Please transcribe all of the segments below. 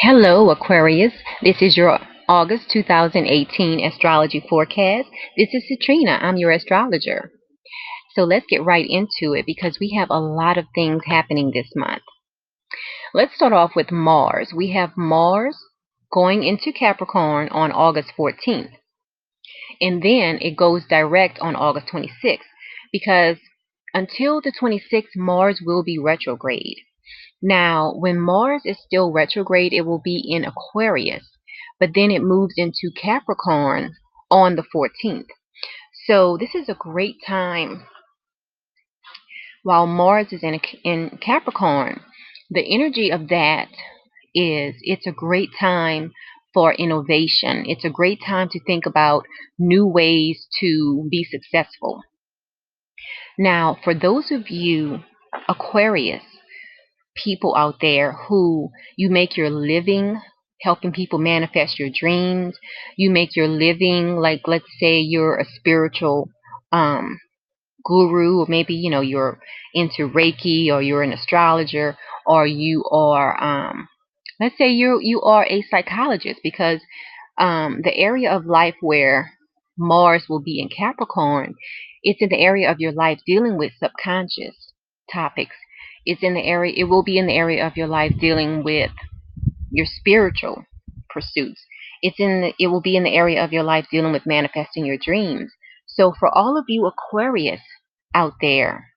Hello, Aquarius. This is your August 2018 astrology forecast. This is Citrina. I'm your astrologer. So let's get right into it because we have a lot of things happening this month. Let's start off with Mars. We have Mars going into Capricorn on August 14th. And then it goes direct on August 26th because until the 26th, Mars will be retrograde. Now, when Mars is still retrograde, it will be in Aquarius, but then it moves into Capricorn on the 14th. So this is a great time while Mars is in Capricorn. The energy of that is it's a great time for innovation. It's a great time to think about new ways to be successful. Now, for those of you Aquarius people out there who you make your living helping people manifest your dreams. You make your living, like, let's say you're a spiritual guru, or maybe you're into Reiki, or you're an astrologer, or you are let's say you are a psychologist, because the area of life where Mars will be in Capricorn, it's in the area of your life dealing with subconscious topics. It will be in the area of your life dealing with your spiritual pursuits. It will be in the area of your life dealing with manifesting your dreams. So for all of you Aquarius out there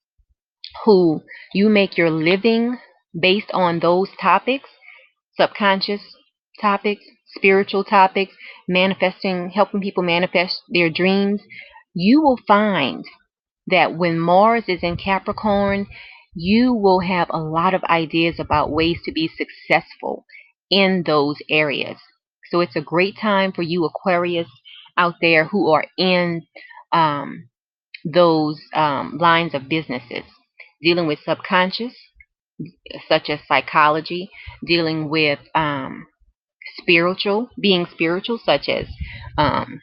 who you make your living based on those topics, subconscious topics, spiritual topics, manifesting, helping people manifest their dreams, you will find that when Mars is in Capricorn, you will have a lot of ideas about ways to be successful in those areas. So it's a great time for you Aquarius out there who are in those lines of businesses, dealing with subconscious, such as psychology, dealing with being spiritual, such as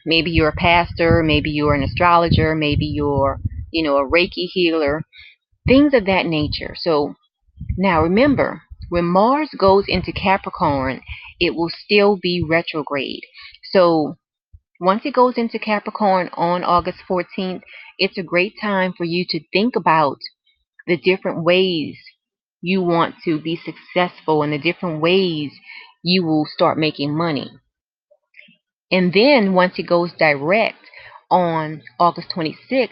maybe you're a pastor, maybe you're an astrologer, maybe you're, a Reiki healer, things of that nature. So now remember, when Mars goes into Capricorn, it will still be retrograde. So once it goes into Capricorn on August 14th, it's a great time for you to think about the different ways you want to be successful and the different ways you will start making money. And then once it goes direct on August 26th,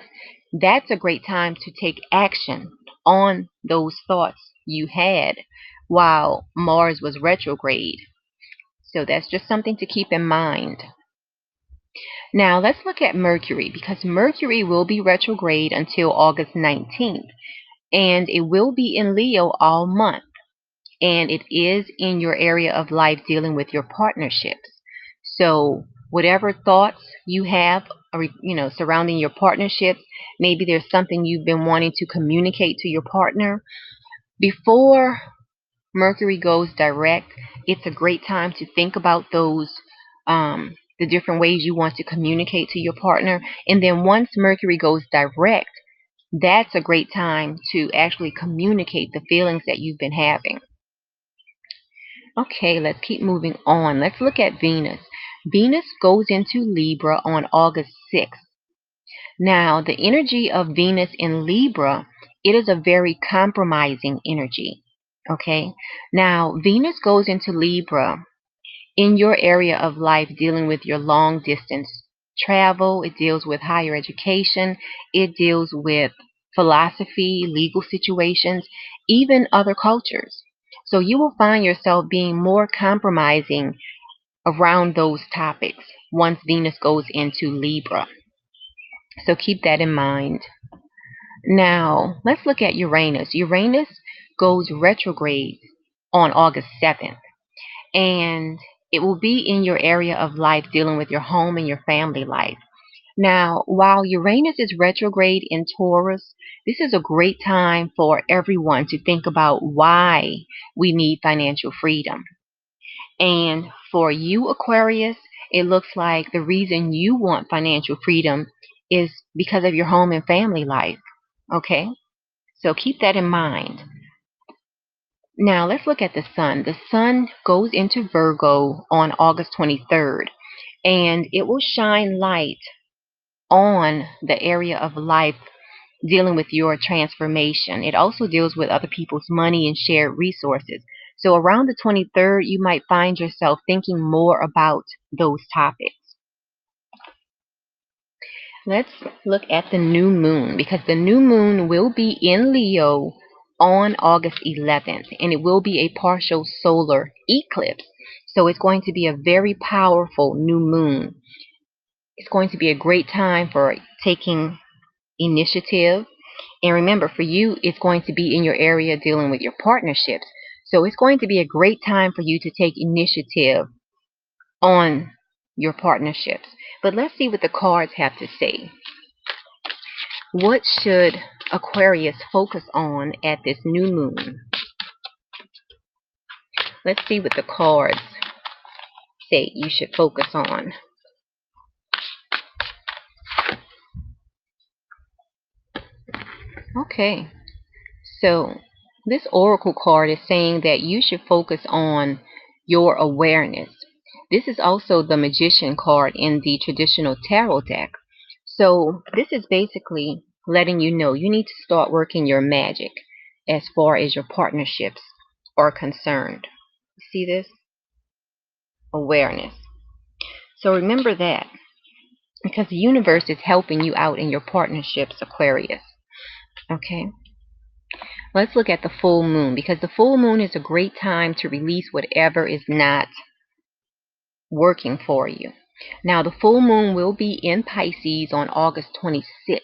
that's a great time to take action on those thoughts you had while Mars was retrograde. So that's just something to keep in mind. Now let's look at Mercury, because Mercury will be retrograde until August 19th, and it will be in Leo all month. And it is in your area of life dealing with your partnerships. So whatever thoughts you have, surrounding your partnerships, maybe there's something you've been wanting to communicate to your partner. Before Mercury goes direct, it's a great time to think about the different ways you want to communicate to your partner. And then once Mercury goes direct, that's a great time to actually communicate the feelings that you've been having. Okay, let's keep moving on. Let's look at Venus. Venus goes into Libra on August 6th. Now, the energy of Venus in Libra, it is a very compromising energy. Okay? Now, Venus goes into Libra in your area of life dealing with your long distance travel. It deals with higher education. It deals with philosophy, legal situations, even other cultures. So you will find yourself being more compromising around those topics once Venus goes into Libra. So keep that in mind. Now, let's look at Uranus. Uranus goes retrograde on August 7th, and it will be in your area of life dealing with your home and your family life. Now, while Uranus is retrograde in Taurus, this is a great time for everyone to think about why we need financial freedom. And for you, Aquarius, it looks like the reason you want financial freedom is because of your home and family life. Okay? So keep that in mind. Now let's look at the sun. The sun goes into Virgo on August 23rd, and it will shine light on the area of life dealing with your transformation. It also deals with other people's money and shared resources. So around the 23rd, you might find yourself thinking more about those topics. Let's look at the new moon, because the new moon will be in Leo on August 11th, and it will be a partial solar eclipse. So it's going to be a very powerful new moon. It's going to be a great time for taking initiative. And remember, for you, it's going to be in your area dealing with your partnerships. So it's going to be a great time for you to take initiative on your partnerships. But let's see what the cards have to say. What should Aquarius focus on at this new moon? Let's see what the cards say you should focus on. Okay, so this oracle card is saying that you should focus on your awareness. This is also the magician card in the traditional tarot deck. So this is basically letting you know you need to start working your magic as far as your partnerships are concerned. See this? Awareness. So remember that, because the universe is helping you out in your partnerships, Aquarius. Okay? Let's look at the full moon, because the full moon is a great time to release whatever is not working for you. Now, the full moon will be in Pisces on August 26th,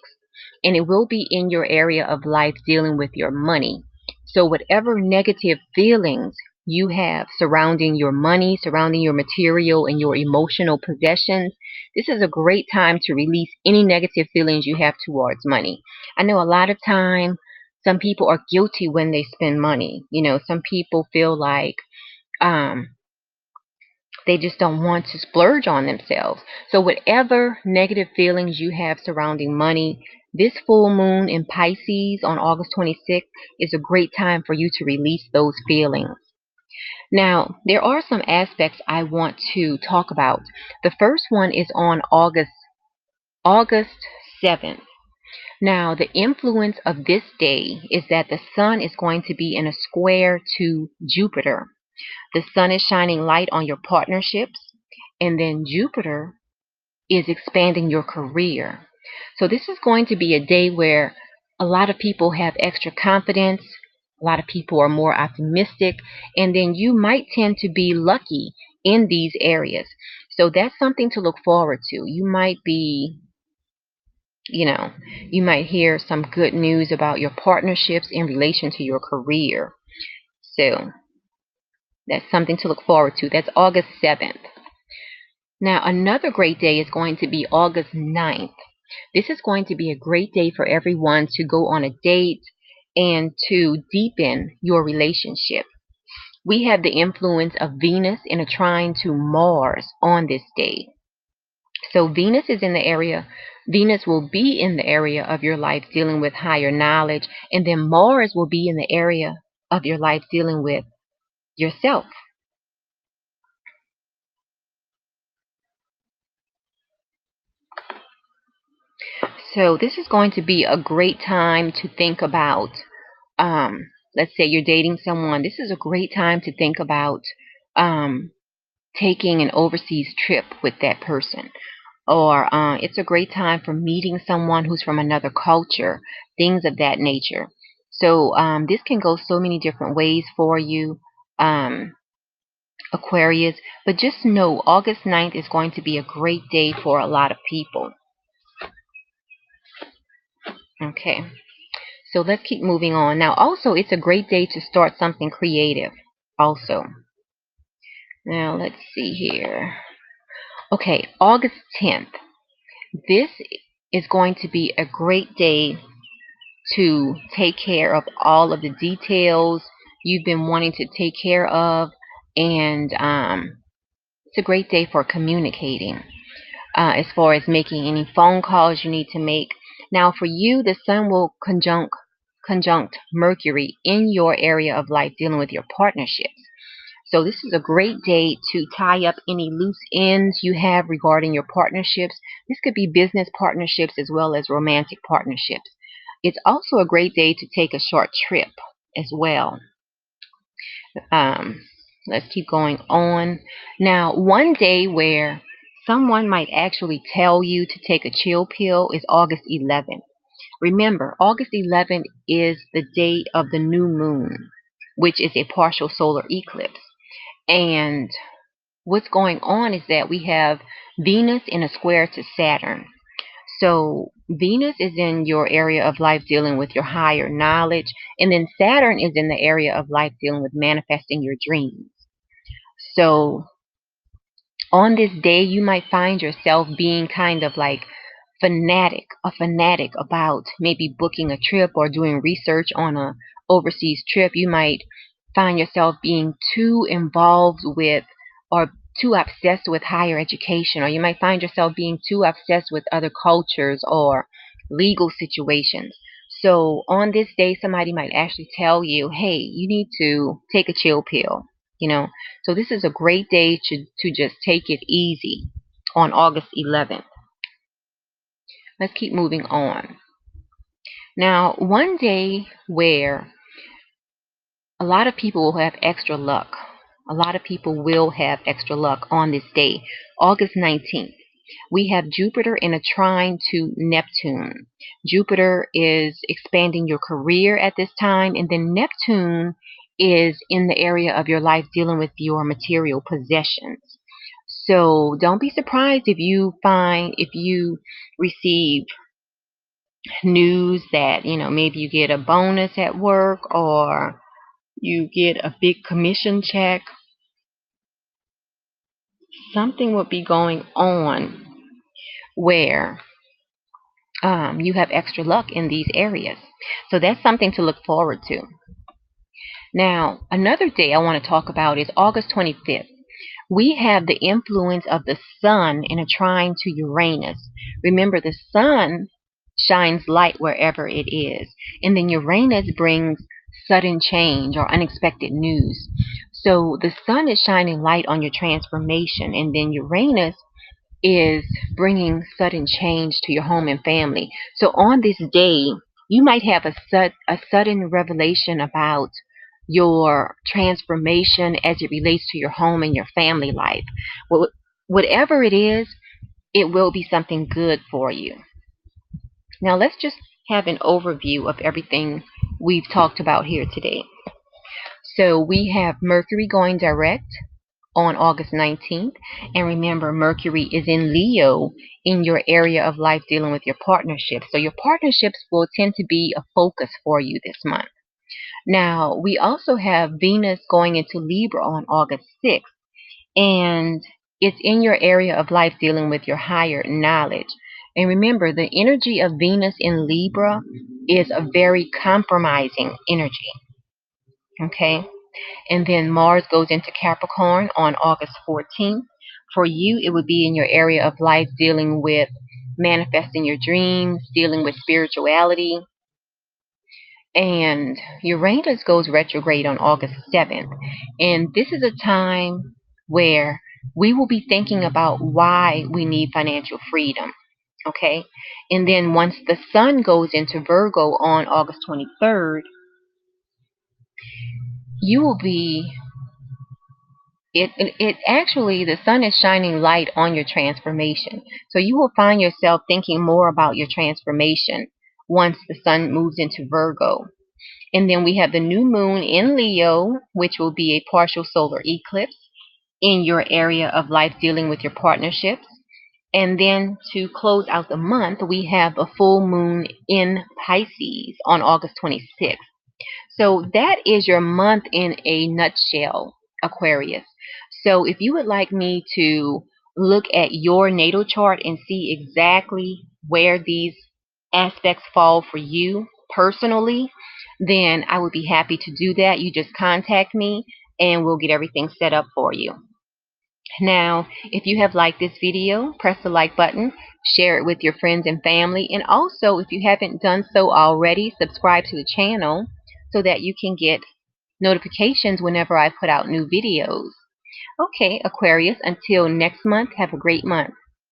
and it will be in your area of life dealing with your money. So whatever negative feelings you have surrounding your money, surrounding your material and your emotional possessions, this is a great time to release any negative feelings you have towards money. I know a lot of time some people are guilty when they spend money. Some people feel like they just don't want to splurge on themselves. So whatever negative feelings you have surrounding money, this full moon in Pisces on August 26th is a great time for you to release those feelings. Now, there are some aspects I want to talk about. The first one is on August 7th. Now, the influence of this day is that the sun is going to be in a square to Jupiter. The sun is shining light on your partnerships, and then Jupiter is expanding your career. So this is going to be a day where a lot of people have extra confidence, a lot of people are more optimistic, and then you might tend to be lucky in these areas. So that's something to look forward to. You might be, you might hear some good news about your partnerships in relation to your career. So that's something to look forward to. That's August 7th. Now, another great day is going to be August 9th. This is going to be a great day for everyone to go on a date and to deepen your relationship. We have the influence of Venus in a trine to Mars on this day. So Venus will be in the area of your life dealing with higher knowledge, and then Mars will be in the area of your life dealing with yourself. So this is going to be a great time to think about, let's say you're dating someone. This is a great time to think about taking an overseas trip with that person. Or it's a great time for meeting someone who's from another culture, things of that nature. So this can go so many different ways for you, Aquarius. But just know August 9th is going to be a great day for a lot of people. Okay. So let's keep moving on. Now, also, it's a great day to start something creative. Also. Now, let's see here. Okay, August 10th. This is going to be a great day to take care of all of the details you've been wanting to take care of, and it's a great day for communicating as far as making any phone calls you need to make. Now, for you, the sun will conjunct conjunct Mercury in your area of life dealing with your partnerships. So this is a great day to tie up any loose ends you have regarding your partnerships. This could be business partnerships as well as romantic partnerships. It's also a great day to take a short trip as well. Um, let's keep going on. Now, one day where someone might actually tell you to take a chill pill is August 11th. Remember, August 11th is the date of the new moon, which is a partial solar eclipse. And what's going on is that we have Venus in a square to Saturn. So Venus is in your area of life dealing with your higher knowledge, and then Saturn is in the area of life dealing with manifesting your dreams. So on this day, you might find yourself being kind of like a fanatic about maybe booking a trip or doing research on a overseas trip. You might find yourself being too involved with or too obsessed with higher education, or you might find yourself being too obsessed with other cultures or legal situations. So on this day, somebody might actually tell you, hey, you need to take a chill pill, you know. So this is a great day to just take it easy on August 11th. Let's keep moving on. Now, one day where a lot of people will have extra luck. A lot of people will have extra luck on this day, August 19th. We have Jupiter in a trine to Neptune. Jupiter is expanding your career at this time, and then Neptune is in the area of your life dealing with your material possessions. So don't be surprised if you receive news that, maybe you get a bonus at work or you get a big commission check. Something would be going on where you have extra luck in these areas. So that's something to look forward to. Now, another day I want to talk about is August 25th. We have the influence of the sun in a trine to Uranus. Remember, the sun shines light wherever it is, and then Uranus brings sudden change or unexpected news. So the sun is shining light on your transformation, and then Uranus is bringing sudden change to your home and family. So on this day, you might have a sudden revelation about your transformation as it relates to your home and your family life. Whatever it is, it will be something good for you. Now let's just have an overview of everything we've talked about here today. So we have Mercury going direct on August 19th. And remember, Mercury is in Leo in your area of life dealing with your partnerships. So your partnerships will tend to be a focus for you this month. Now, we also have Venus going into Libra on August 6th. And it's in your area of life dealing with your higher knowledge. And remember, the energy of Venus in Libra is a very compromising energy. Okay? And then Mars goes into Capricorn on August 14th. For you, it would be in your area of life dealing with manifesting your dreams, dealing with spirituality. And Uranus goes retrograde on August 7th. And this is a time where we will be thinking about why we need financial freedom. Okay? And then once the sun goes into Virgo on August 23rd, you will be it actually, the sun is shining light on your transformation. So you will find yourself thinking more about your transformation once the sun moves into Virgo. And then we have the new moon in Leo, which will be a partial solar eclipse in your area of life dealing with your partnerships. And then to close out the month, we have a full moon in Pisces on August 26th. So that is your month in a nutshell, Aquarius. So if you would like me to look at your natal chart and see exactly where these aspects fall for you personally, then I would be happy to do that. You just contact me and we'll get everything set up for you. Now, if you have liked this video, press the like button, share it with your friends and family, and also, if you haven't done so already, subscribe to the channel so that you can get notifications whenever I put out new videos. Okay, Aquarius, until next month, have a great month.